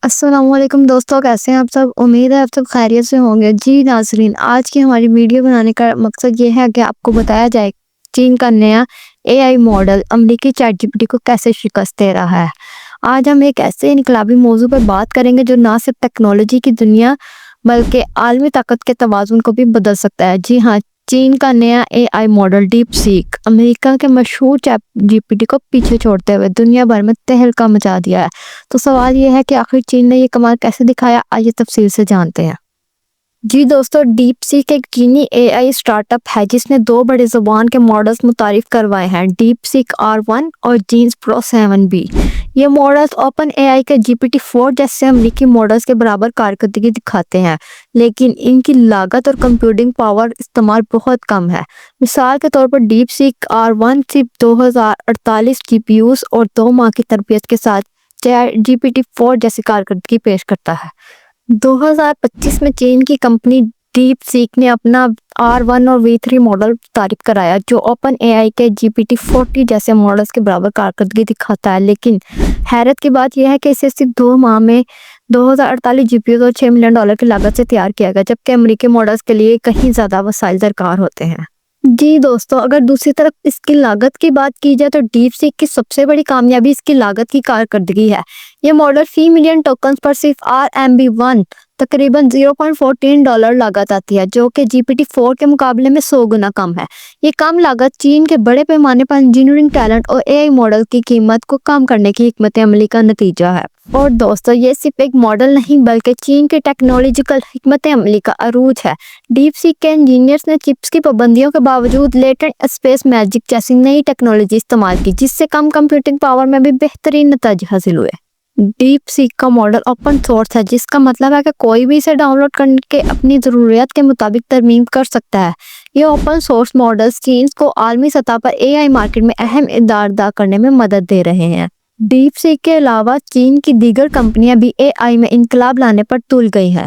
السلام علیکم دوستوں، کیسے ہیں آپ سب؟ امید ہے آپ سب خیریت سے ہوں گے۔ جی ناظرین، آج کی ہماری ویڈیو بنانے کا مقصد یہ ہے کہ آپ کو بتایا جائے چین کا نیا اے آئی ماڈل امریکی چیٹ جی پی ٹی کو کیسے شکست دے رہا ہے۔ آج ہم ایک ایسے انقلابی موضوع پر بات کریں گے جو نہ صرف ٹیکنالوجی کی دنیا بلکہ عالمی طاقت کے توازن کو بھی بدل سکتا ہے۔ جی ہاں، چین کا نیا اے آئی ماڈل ڈیپ سیک امریکہ کے مشہور چیٹ جی پی ٹی کو پیچھے چھوڑتے ہوئے دنیا بھر میں تہلکہ مچا دیا ہے۔ تو سوال یہ ہے کہ آخر چین نے یہ کمال کیسے دکھایا؟ آئیے تفصیل سے جانتے ہیں۔ جی دوستو، ڈیپ سیک ایک چینی اے آئی اسٹارٹ اپ ہے جس نے دو بڑے زبان کے ماڈلز متعارف کروائے ہیں، ڈیپ سیک R1 اور جینز پرو 7B۔ یہ ماڈلز اوپن اے آئی کے GPT-4 جیسے امریکی ماڈلز کے برابر کارکردگی دکھاتے ہیں، لیکن ان کی لاگت اور کمپیوٹنگ پاور استعمال بہت کم ہے۔ مثال کے طور پر ڈیپ سیک R1 صرف 2048 GPUs اور 2 ماہ کی تربیت کے ساتھ GPT-4 جیسی کارکردگی پیش کرتا ہے۔ 2025 میں چین کی کمپنی ڈیپ سیک نے اپنا R1 اور V3 ماڈل تعریف کرایا جو اوپن اے آئی کے GPT-40 جیسے ماڈلز کے برابر کارکردگی دکھاتا ہے، لیکن حیرت کی بات یہ ہے کہ اسے صرف 2 ماہ میں 2048 GPUs اور $6 ملین کی لاگت سے تیار کیا گیا، جبکہ امریکی ماڈلز کے لیے کہیں زیادہ وسائل درکار ہوتے ہیں۔ جی دوستو، اگر دوسری طرف اس کی لاگت کی بات کی جائے تو ڈیپ سیک کی سب سے بڑی کامیابی اس کی لاگت کی کارکردگی ہے۔ یہ ماڈل فی ملین ٹوکنز پر صرف RMB1 تقریباً $0.14 لاگت آتی ہے، جو کہ GPT-4 کے مقابلے میں 100 گنا کم ہے۔ یہ کم لاگت چین کے بڑے پیمانے پر انجینئرنگ ٹیلنٹ اور اے آئی ماڈل کی قیمت کو کم کرنے کی حکمت عملی کا نتیجہ ہے۔ اور دوستو، یہ صرف ایک ماڈل نہیں بلکہ چین کے ٹیکنالوجیکل حکمت عملی کا عروج ہے۔ ڈیپ سیک کے انجینئرز نے چپس کی پابندیوں کے باوجود لیٹنٹ اسپیس میجک جیسی نئی ٹیکنالوجی استعمال کی، جس سے کم کمپیوٹنگ پاور میں بھی بہترین نتائج حاصل ہوئے۔ ڈیپ سیک کا ماڈل اوپن سورس ہے، جس کا مطلب ہے کہ کوئی بھی اسے ڈاؤن لوڈ کر کے اپنی ضروریات کے مطابق ترمیم کر سکتا ہے۔ یہ اوپن سورس ماڈلز چین کو عالمی سطح پر اے آئی مارکیٹ میں اہم کردار ادا کرنے میں مدد دے رہے ہیں۔ ڈیپ سیک کے علاوہ چین کی دیگر کمپنیاں بھی اے آئی میں انقلاب لانے پر تل گئی ہیں۔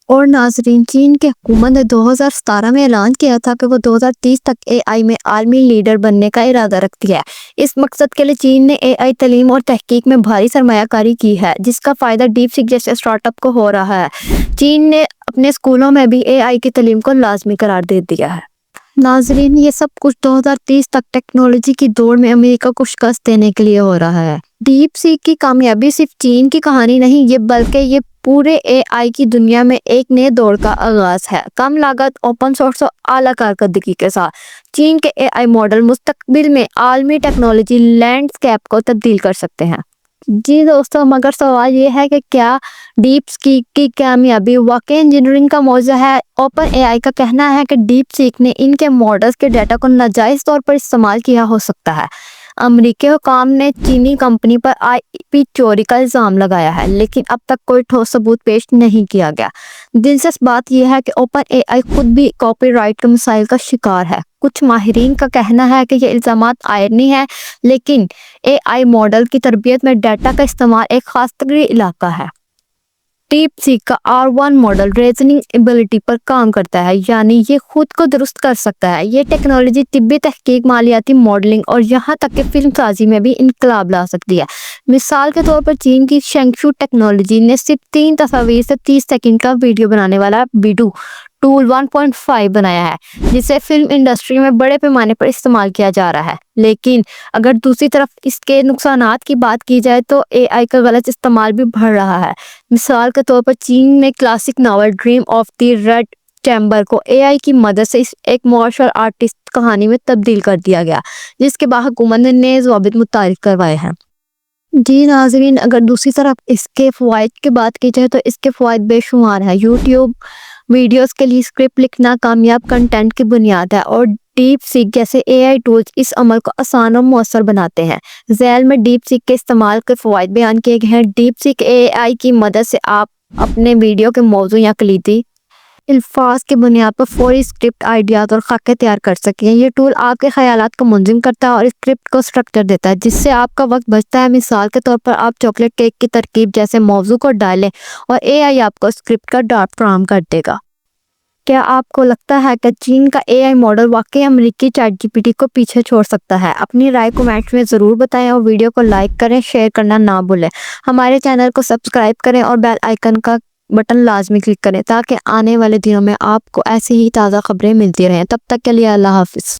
اور ناظرین، چین کی حکومت نے 2017 میں اعلان کیا تھا کہ وہ 2030 تک اے آئی میں عالمی لیڈر بننے کا ارادہ رکھتی ہے۔ اس مقصد کے لیے چین نے اے آئی تعلیم اور تحقیق میں بھاری سرمایہ کاری کی ہے، جس کا فائدہ ڈیپ سیک جیسے اسٹارٹ اپ کو ہو رہا ہے۔ چین نے اپنے اسکولوں میں بھی اے آئی کی تعلیم کو لازمی قرار دے دیا ہے۔ ناظرین، یہ سب کچھ 2030 تک ٹیکنالوجی کی دوڑ میں امریکہ کو شکست دینے کے لیے ہو رہا ہے۔ ڈیپ سیک کی کامیابی صرف چین کی کہانی نہیں، بلکہ یہ پورے اے آئی کی دنیا میں ایک نئے دور کا آغاز ہے۔ کم لاگت، اوپن سورس اور اعلیٰ کارکردگی کے ساتھ چین کے اے آئی ماڈل مستقبل میں عالمی ٹیکنالوجی لینڈسکیپ کو تبدیل کر سکتے ہیں۔ جی دوستو، مگر سوال یہ ہے کہ کیا ڈیپ سیک کی کامیابی واقعی انجینئرنگ کا معجزہ ہے؟ اوپن اے آئی کا کہنا ہے کہ ڈیپ سیک نے ان کے ماڈلز کے ڈیٹا کو ناجائز طور پر استعمال کیا ہو سکتا ہے۔ امریکی حکام نے چینی کمپنی پر آئی پی چوری کا الزام لگایا ہے، لیکن اب تک کوئی ٹھوس ثبوت پیش نہیں کیا گیا۔ دلچسپ بات یہ ہے کہ اوپن اے آئی خود بھی کاپی رائٹ کے مسائل کا شکار ہے۔ کچھ ماہرین کا کہنا ہے کہ یہ الزامات آئینی ہیں، لیکن اے آئی ماڈل کی تربیت میں ڈیٹا کا استعمال ایک خاص تری علاقہ ہے۔ ڈیپ سیک کا R1 ماڈل ریزننگ ایبلٹی پر کام کرتا ہے، یعنی یہ خود کو درست کر سکتا ہے۔ یہ ٹیکنالوجی طبی تحقیق، مالیاتی ماڈلنگ اور یہاں تک کہ فلم سازی میں بھی انقلاب لا سکتی ہے۔ مثال کے طور پر چین کی شینگشو ٹیکنالوجی نے صرف 3 تصاویر سے 30 سیکنڈ کا ویڈیو بنانے والا بیڈو ٹول 1.5 بنایا ہے، جسے فلم انڈسٹری میں بڑے پیمانے پر استعمال کیا جا رہا ہے۔ لیکن اگر دوسری طرف اس کے نقصانات کی بات کی جائے تو اے آئی کا غلط استعمال بھی بڑھ رہا ہے۔ مثال کے طور پر چین میں classic novel dream of the red chamber کو اے آئی کی مدد سے ایک مارشل آرٹسٹ کہانی میں تبدیل کر دیا گیا، جس کے بعد حکومت نے نئے ضوابط متعارف کروائے ہیں۔ جی ناظرین، اگر دوسری طرف اس کے فوائد کی بات کی جائے تو اس کے فوائد بے شمار ہیں۔ یوٹیوب ویڈیوز کے لیے اسکرپٹ لکھنا کامیاب کنٹینٹ کی بنیاد ہے، اور ڈیپ سیک جیسے اے آئی ٹولز اس عمل کو آسان اور مؤثر بناتے ہیں۔ ذیل میں ڈیپ سیک کے استعمال کے فوائد بیان کیے گئے ہیں۔ ڈیپ سیک اے آئی کی مدد سے آپ اپنے ویڈیو کے موضوع یا کلیدی الفاظ کی بنیاد پر فوری اسکرپٹ آئیڈیاز اور خاکے تیار کر سکیں۔ یہ ٹول آپ کے خیالات کو منظم کرتا ہے اور اسکرپٹ کو سٹرکچر دیتا ہے، جس سے آپ کا وقت بچتا ہے۔ مثال کے طور پر آپ چاکلیٹ کیک کی ترکیب جیسے موضوع کو ڈالیں اور اے آئی آپ کو اسکرپٹ کا ڈرافٹ فراہم کر دے گا۔ کیا آپ کو لگتا ہے کہ چین کا اے آئی ماڈل واقعی امریکی چیٹ جی پی ٹی کو پیچھے چھوڑ سکتا ہے؟ اپنی رائے کومنٹ میں ضرور بتائیں اور ویڈیو کو لائک کریں، شیئر کرنا نہ بھولیں۔ ہمارے چینل کو سبسکرائب کریں اور بیل آئیکن کا بٹن لازمی کلک کریں تاکہ آنے والے دنوں میں آپ کو ایسی ہی تازہ خبریں ملتی رہیں۔ تب تک کے لیے اللہ حافظ۔